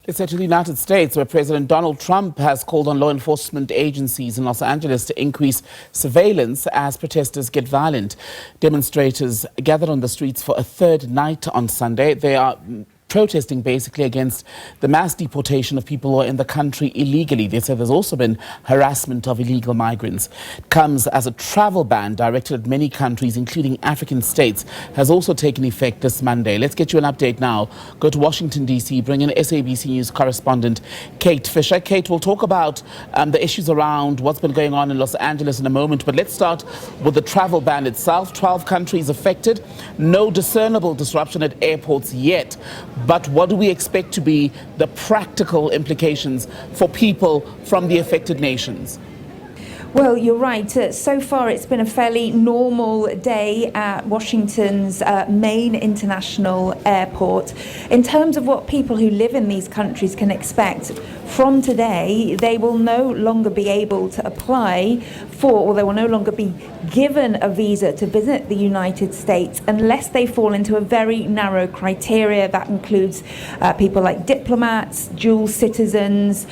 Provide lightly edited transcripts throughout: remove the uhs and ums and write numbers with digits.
It's to the United States, where President Donald Trump has called on law enforcement agencies in Los Angeles to increase surveillance as protesters get violent. Demonstrators gathered on the streets for a third night on Sunday. They are protesting basically against the mass deportation of people who are in the country illegally. They say there's also been harassment of illegal migrants. It comes as a travel ban directed at many countries, including African states, has also taken effect this Monday. Let's get you an update now. Go to Washington, D.C., bring in SABC News Correspondent Kate Fisher. Kate, we'll talk about the issues around what's been going on in Los Angeles in a moment, but let's start with the travel ban itself. 12 countries affected, no discernible disruption at airports yet. But what do we expect to be the practical implications for people from the affected nations? Well, you're right. So far, it's been a fairly normal day at Washington's main international airport. In terms of what people who live in these countries can expect, from today, they will no longer be able to apply for, or they will no longer be given a visa to visit the United States unless they fall into a very narrow criteria that includes people like diplomats, dual citizens,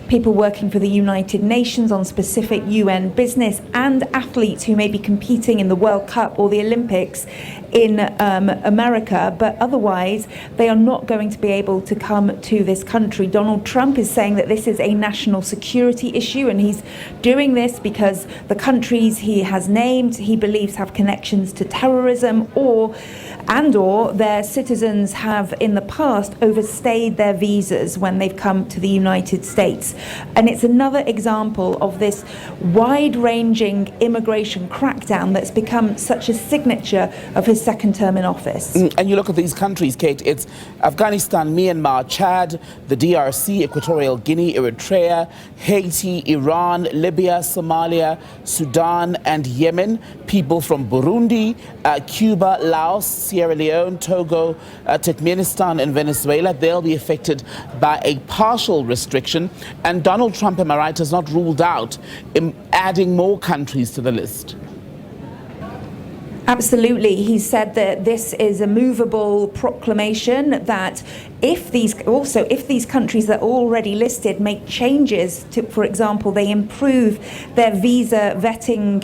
people working for the United Nations on specific UN business, and athletes who may be competing in the World Cup or the Olympics in America, but otherwise they are not going to be able to come to this country. Donald Trump is saying that this is a national security issue, and he's doing this because the countries he has named he believes have connections to terrorism or their citizens have in the past overstayed their visas when they've come to the United States. And it's another example of this wide-ranging immigration crackdown that's become such a signature of his second term in office. And you look at these countries, Kate, it's Afghanistan, Myanmar, Chad, the DRC, Equatorial Guinea, Eritrea, Haiti, Iran, Libya, Somalia, Sudan, and Yemen. People from Burundi, Cuba, Laos, Sierra Leone, Togo, Turkmenistan, and Venezuela, they'll be affected by a partial restriction. And Donald Trump, am I right, has not ruled out adding more countries to the list. Absolutely. He said that this is a movable proclamation, that if these countries that are already listed make changes to, for example, they improve their visa vetting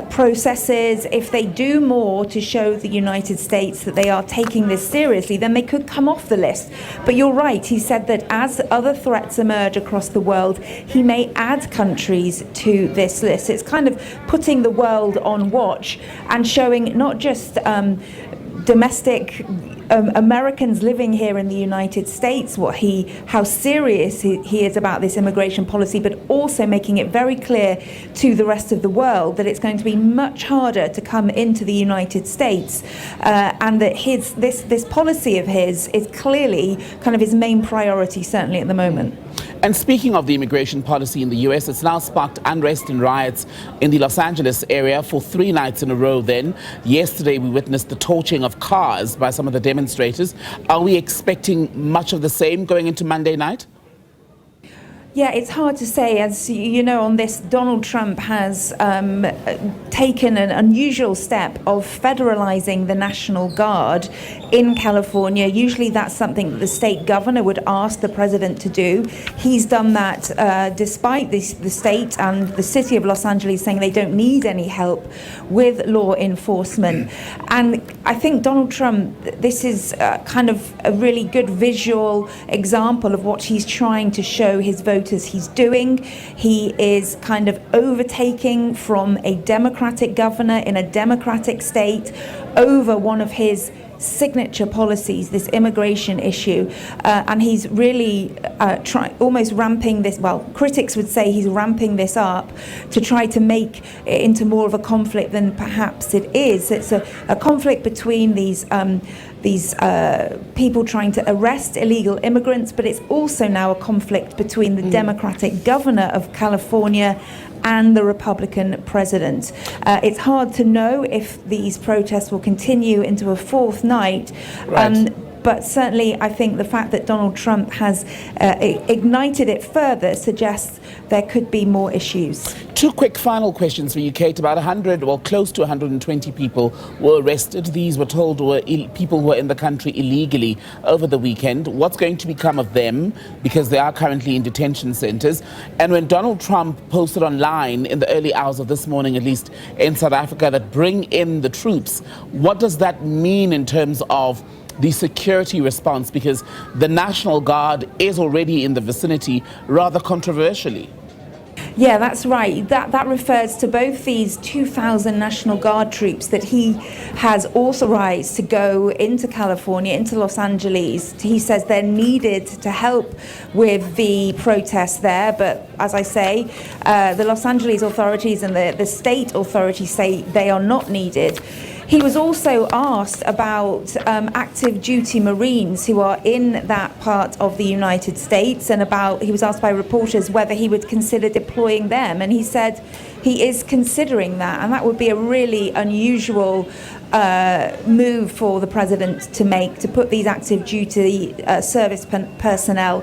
processes, if they do more to show the United States that they are taking this seriously, then they could come off the list. But you're right. He said that as other threats emerge across the world, he may add countries to this list. It's kind of putting the world on watch and showing not just domestic Americans living here in the United States how serious he is about this immigration policy, but also making it very clear to the rest of the world that it's going to be much harder to come into the United States, and that this policy of his is clearly kind of his main priority, certainly at the moment. And speaking of the immigration policy in the U.S., it's now sparked unrest and riots in the Los Angeles area for 3 nights in a row then. Yesterday, we witnessed the torching of cars by some of the demonstrators. Are we expecting much of the same going into Monday night? Yeah, it's hard to say. As you know, on this, Donald Trump has taken an unusual step of federalizing the National Guard in California. Usually that's something that the state governor would ask the president to do. He's done that despite the state and the city of Los Angeles saying they don't need any help with law enforcement. And I think Donald Trump, this is kind of a really good visual example of what he's trying to show his voters he's doing. He is kind of overtaking from a Democratic governor in a Democratic state over one of his signature policies, this immigration issue, and he's really almost ramping this, well, critics would say he's ramping this up to try to make it into more of a conflict than perhaps it is. It's a conflict between these people trying to arrest illegal immigrants, but it's also now a conflict between the Democratic governor of California and the Republican president. It's hard to know if these protests will continue into a 4th night. Right. But certainly, I think the fact that Donald Trump has ignited it further suggests there could be more issues. Two quick final questions for you, Kate. About 100 or close to 120 people were arrested. These were told were people who were in the country illegally over the weekend. What's going to become of them? Because they are currently in detention centers. And when Donald Trump posted online in the early hours of this morning, at least in South Africa, that bring in the troops, what does that mean in terms of the security response? Because the National Guard is already in the vicinity, rather controversially. Yeah, that's right. That refers to both these 2,000 National Guard troops that he has authorized to go into California, into Los Angeles. He says they're needed to help with the protests there. But as I say, the Los Angeles authorities and the state authorities say they are not needed. He was also asked about active duty Marines who are in that part of the United States, and he was asked by reporters whether he would consider deploying them, and he said he is considering that, and that would be a really unusual move for the president to make, to put these active duty service personnel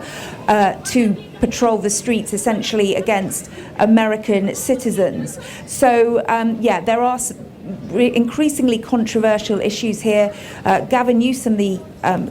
to patrol the streets essentially against American citizens. So there are increasingly controversial issues here. Gavin Newsom, the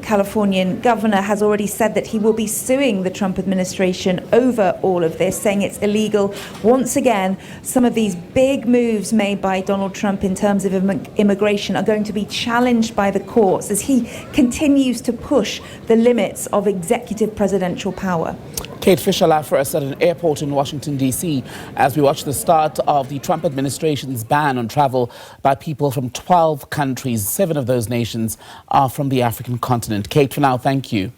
Californian governor, has already said that he will be suing the Trump administration over all of this, saying it's illegal. Once again, some of these big moves made by Donald Trump in terms of immigration are going to be challenged by the courts as he continues to push the limits of executive presidential power. Kate Fisher live for us at an airport in Washington, D.C. as we watch the start of the Trump administration's ban on travel by people from 12 countries. 7 of those nations are from the African continent. Kate, for now, thank you.